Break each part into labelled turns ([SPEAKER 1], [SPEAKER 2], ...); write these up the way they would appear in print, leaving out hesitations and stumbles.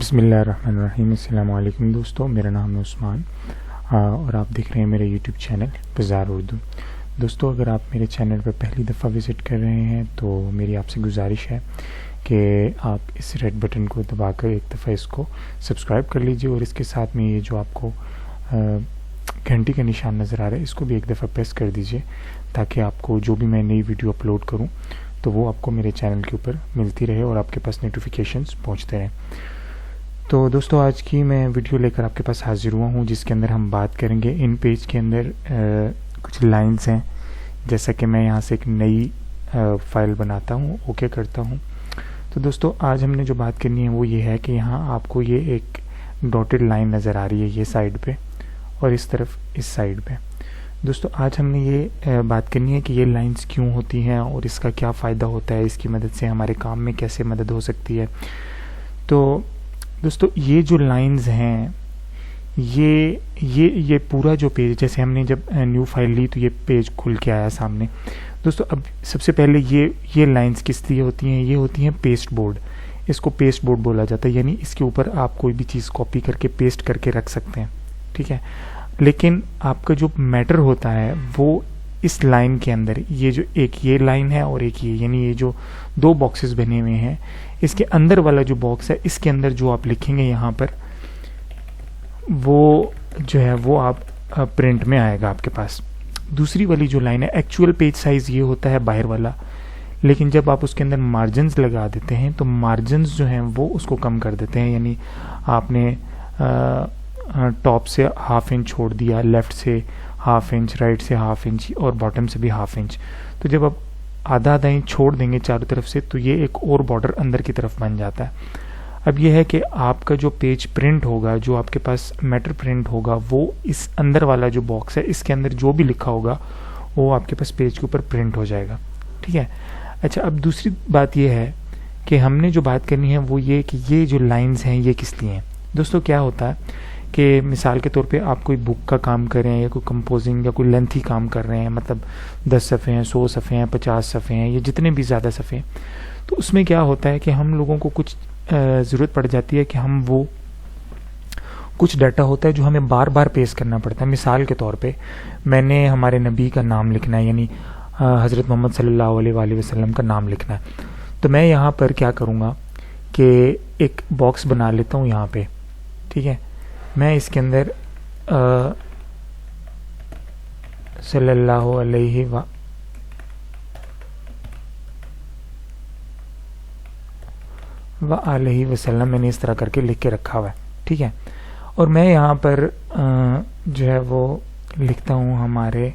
[SPEAKER 1] بسم اللہ الرحمن الرحیم۔ السلام علیکم دوستو، میرا نام ہے عثمان اور آپ دیکھ رہے ہیں میرے یوٹیوب چینل بازار اردو۔ دوستو، اگر آپ میرے چینل پر پہلی دفعہ وزٹ کر رہے ہیں تو میری آپ سے گزارش ہے کہ آپ اس ریڈ بٹن کو دبا کر ایک دفعہ اس کو سبسکرائب کر لیجئے، اور اس کے ساتھ میں یہ جو آپ کو گھنٹی کا نشان نظر آ رہا ہے اس کو بھی ایک دفعہ پریس کر دیجئے، تاکہ آپ کو جو بھی میں نئی ویڈیو اپلوڈ کروں تو وہ آپ کو میرے چینل کے اوپر ملتی رہے اور آپ کے پاس نوٹیفیکیشنز پہنچتے رہیں۔ تو دوستو، آج کی میں ویڈیو لے کر آپ کے پاس حاضر ہوا ہوں، جس کے اندر ہم بات کریں گے ان پیج کے اندر کچھ لائنز ہیں۔ جیسا کہ میں یہاں سے ایک نئی فائل بناتا ہوں، اوکے کرتا ہوں۔ تو دوستو، آج ہم نے جو بات کرنی ہے وہ یہ ہے کہ یہاں آپ کو یہ ایک ڈاٹڈ لائن نظر آ رہی ہے، یہ سائڈ پہ اور اس طرف اس سائڈ پہ۔ دوستو، آج ہم نے یہ بات کرنی ہے کہ یہ لائنز کیوں ہوتی ہیں اور اس کا کیا فائدہ ہوتا ہے، اس کی مدد سے ہمارے کام میں کیسے مدد ہو سکتی ہے۔ تو دوستو، یہ جو لائنز ہیں یہ پورا جو پیج، جیسے ہم نے جب نیو فائل لی تو یہ پیج کھل کے آیا سامنے۔ دوستو، اب سب سے پہلے یہ لائنز کس لیے ہوتی ہیں؟ یہ ہوتی ہیں پیسٹ بورڈ۔ اس کو پیسٹ بورڈ بولا جاتا ہے، یعنی اس کے اوپر آپ کوئی بھی چیز کاپی کر کے پیسٹ کر کے رکھ سکتے ہیں، ٹھیک ہے۔ لیکن آپ کا جو میٹر ہوتا ہے وہ اس لائن کے اندر، یہ جو ایک یہ لائن ہے اور ایک یعنی یہ جو دو باکسز بنے ہوئے ہیں، اس کے اندر والا جو باکس ہے اس کے اندر جو آپ لکھیں گے یہاں پر، وہ جو ہے وہ آپ پرنٹ میں آئے گا آپ کے پاس۔ دوسری والی جو لائن ہے، ایکچوئل پیج سائز یہ ہوتا ہے باہر والا، لیکن جب آپ اس کے اندر مارجنز لگا دیتے ہیں تو مارجنز جو ہیں وہ اس کو کم کر دیتے ہیں، یعنی آپ نے ٹاپ سے ½ انچ چھوڑ دیا، لیفٹ سے ½ انچ، رائٹ سے ½ انچ اور باٹم سے بھی ½ انچ۔ تو جب آپ آدھا انچ چھوڑ دیں گے چاروں طرف سے تو یہ ایک اور بارڈر اندر کی طرف بن جاتا ہے۔ اب یہ ہے کہ آپ کا جو پیج پرنٹ ہوگا، جو آپ کے پاس میٹر پرنٹ ہوگا، وہ اس اندر والا جو باکس ہے اس کے اندر جو بھی لکھا ہوگا وہ آپ کے پاس پیج کے اوپر پرنٹ ہو جائے گا، ٹھیک ہے۔ اچھا، اب دوسری بات یہ ہے کہ ہم نے جو بات کرنی ہے وہ یہ کہ یہ جو لائنز ہیں یہ کس لیے ہیں۔ دوستو، کیا ہوتا ہے کہ مثال کے طور پہ آپ کوئی بک کا کام کر رہے ہیں یا کوئی کمپوزنگ یا کوئی لینتھی کام کر رہے ہیں، مطلب 10 صفحے ہیں، 100 صفحے ہیں، 50 صفحے ہیں، یا جتنے بھی زیادہ صفحے ہیں، تو اس میں کیا ہوتا ہے کہ ہم لوگوں کو کچھ ضرورت پڑ جاتی ہے کہ ہم وہ کچھ ڈیٹا ہوتا ہے جو ہمیں بار بار پیسٹ کرنا پڑتا ہے۔ مثال کے طور پہ میں نے ہمارے نبی کا نام لکھنا ہے، یعنی حضرت محمد صلی اللہ علیہ وآلہ وسلم کا نام لکھنا ہے، تو میں یہاں پر کیا کروں گا کہ ایک باکس بنا لیتا ہوں یہاں پہ، ٹھیک ہے۔ میں اس کے اندر صلی اللہ علیہ وآلہ وسلم میں نے اس طرح کر کے لکھ کے رکھا ہوا ہے، ٹھیک ہے۔ اور میں یہاں پر جو ہے وہ لکھتا ہوں ہمارے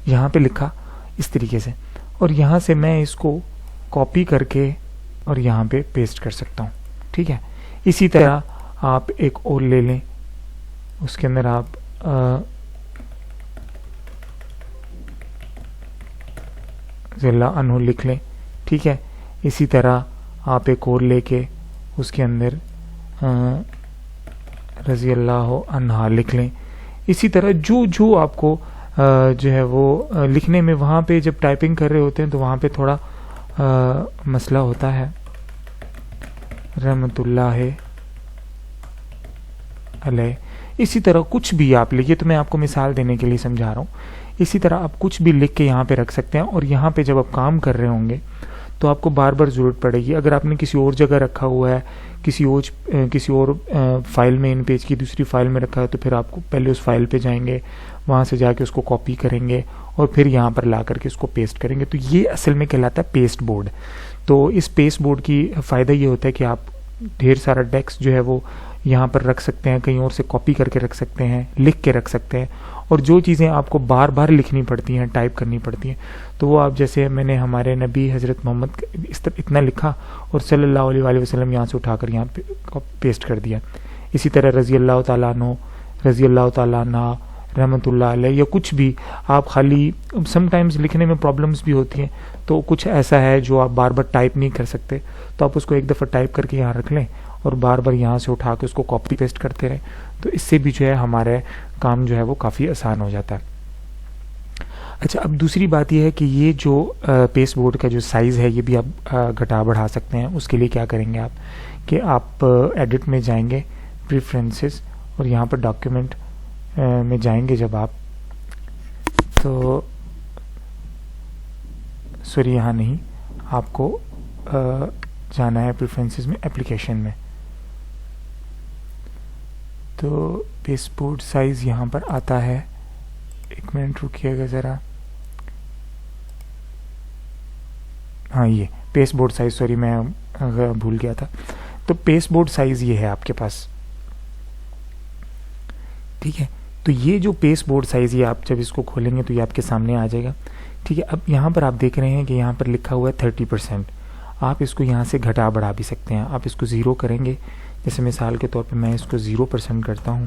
[SPEAKER 1] یہاں پہ لکھا اس طریقے سے، اور یہاں سے میں اس کو کاپی کر کے اور یہاں پہ پیسٹ کر سکتا ہوں، ٹھیک ہے۔ اسی طرح آپ ایک اور لے لیں، اس کے اندر آپ رضی اللہ عنہ لکھ لیں، ٹھیک ہے۔ اسی طرح آپ ایک اور لے کے اس کے اندر رضی اللہ عنہا لکھ لیں۔ اسی طرح جو آپ کو جو ہے وہ لکھنے میں، وہاں پہ جب ٹائپنگ کر رہے ہوتے ہیں تو وہاں پہ تھوڑا مسئلہ ہوتا ہے، رحمت اللہ علیہ۔ اسی طرح کچھ بھی آپ لکھیے، تو میں آپ کو مثال دینے کے لیے سمجھا رہا ہوں۔ اسی طرح آپ کچھ بھی لکھ کے یہاں پہ رکھ سکتے ہیں، اور یہاں پہ جب آپ کام کر رہے ہوں گے تو آپ کو بار بار ضرورت پڑے گی۔ اگر آپ نے کسی اور جگہ رکھا ہوا ہے، کسی اور فائل میں، ان پیج کی دوسری فائل میں رکھا ہے، تو پھر آپ کو پہلے اس فائل پہ جائیں گے، وہاں سے جا کے اس کو کاپی کریں گے اور پھر یہاں پر لا کر کے اس کو پیسٹ کریں گے۔ تو یہ اصل میں کہلاتا ہے پیسٹ بورڈ۔ تو اس پیسٹ بورڈ کی فائدہ یہ ہوتا ہے کہ آپ ڈھیر سارا ٹیکسٹ جو ہے وہ یہاں پر رکھ سکتے ہیں، کہیں اور سے کاپی کر کے رکھ سکتے ہیں، لکھ کے رکھ سکتے ہیں، اور جو چیزیں آپ کو بار بار لکھنی پڑتی ہیں، ٹائپ کرنی پڑتی ہیں، تو وہ آپ، جیسے میں نے ہمارے نبی حضرت محمد اس طرح اتنا لکھا اور صلی اللہ علیہ وآلہ وسلم یہاں سے اٹھا کر یہاں پہ پیسٹ کر دیا۔ اسی طرح رضی اللہ تعالیٰ عنہ، رضی اللہ تعالیٰ عنہ، رحمت اللہ علیہ، یا کچھ بھی آپ خالی سم ٹائمز لکھنے میں پرابلمس بھی ہوتی ہیں، تو کچھ ایسا ہے جو آپ بار بار ٹائپ نہیں کر سکتے، تو آپ اس کو ایک دفعہ ٹائپ کر کے یہاں رکھ لیں اور بار بار یہاں سے اٹھا کے اس کو کاپی پیسٹ کرتے رہیں، تو اس سے بھی جو ہے ہمارے کام جو ہے وہ کافی آسان ہو جاتا ہے۔ اچھا، اب دوسری بات یہ ہے کہ یہ جو پیسٹ بورڈ کا جو سائز ہے یہ بھی آپ گھٹا بڑھا سکتے ہیں. اس کے لیے کیا کریں گے آپ کہ آپ ایڈٹ میں جائیں گے, پریفرنسز, اور یہاں پر ڈاکیومنٹ میں جائیں گے جب آپ, تو سوری یہاں نہیں, آپ کو جانا ہے پریفرنسز میں, اپلیکیشن میں. تو پیسٹ بورڈ سائز یہاں پر آتا ہے, ایک منٹ رکیے گا ذرا, ہاں یہ پیسٹ بورڈ سائز, سوری میں بھول گیا تھا. تو پیسٹ بورڈ سائز یہ ہے آپ کے پاس, ٹھیک ہے. تو یہ جو پیسٹ بورڈ سائز یہ آپ جب اس کو کھولیں گے تو یہ آپ کے سامنے آ جائے گا, ٹھیک ہے. اب یہاں پر آپ دیکھ رہے ہیں کہ یہاں پر لکھا ہوا ہے 30%. آپ اس کو یہاں سے گھٹا بڑھا بھی سکتے ہیں. آپ اس کو 0 کریں گے, جیسے مثال کے طور پہ میں اس کو 0% کرتا ہوں,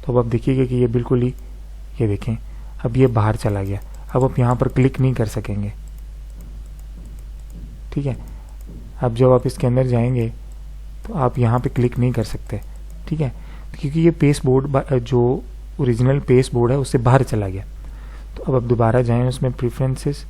[SPEAKER 1] تو اب آپ دیکھیے گا کہ یہ بالکل ہی, یہ دیکھیں اب یہ باہر چلا گیا. اب آپ یہاں پر کلک نہیں کر سکیں گے, ٹھیک ہے. اب جب آپ اس کے اندر جائیں گے تو آپ یہاں پہ کلک نہیں کر سکتے, ٹھیک ہے, کیونکہ یہ پیسٹ بورڈ جو اوریجنل پیسٹ بورڈ ہے اس سے باہر چلا گیا. تو اب آپ دوبارہ جائیں اس میں پریفرنسز,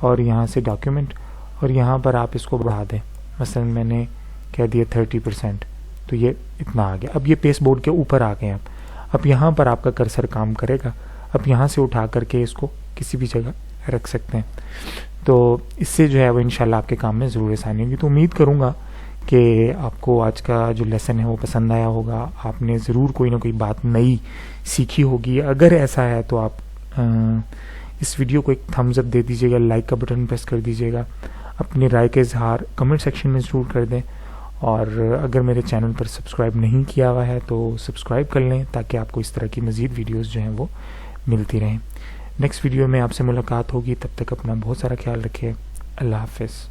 [SPEAKER 1] اور یہاں سے ڈاکیومنٹ, اور یہاں پر آپ اس کو بڑھا دیں. مثلا میں نے کہہ دیا 30%, تو یہ اتنا آ گیا. اب یہ پیسٹ بورڈ کے اوپر آ گئے آپ. اب یہاں پر آپ کا کرسر کام کرے گا. اب یہاں سے اٹھا کر کے اس کو کسی بھی جگہ رکھ سکتے ہیں. تو اس سے جو ہے وہ انشاءاللہ آپ کے کام میں ضرور آسانی ہوگی. تو امید کروں گا کہ آپ کو آج کا جو لیسن ہے وہ پسند آیا ہوگا. آپ نے ضرور کوئی نہ کوئی بات نئی سیکھی ہوگی. اگر ایسا ہے تو آپ اس ویڈیو کو ایک تھمز اپ دے دیجیے گا, لائک کا بٹن پریس کر دیجیے گا, اپنی رائے کا اظہار کمنٹ سیکشن میں ضرور کر دیں. اور اگر میرے چینل پر سبسکرائب نہیں کیا ہوا ہے تو سبسکرائب کر لیں, تاکہ آپ کو اس طرح کی مزید ویڈیوز جو ہیں وہ ملتی رہیں. نیکسٹ ویڈیو میں آپ سے ملاقات ہوگی. تب تک اپنا بہت سارا خیال رکھیں. اللہ حافظ.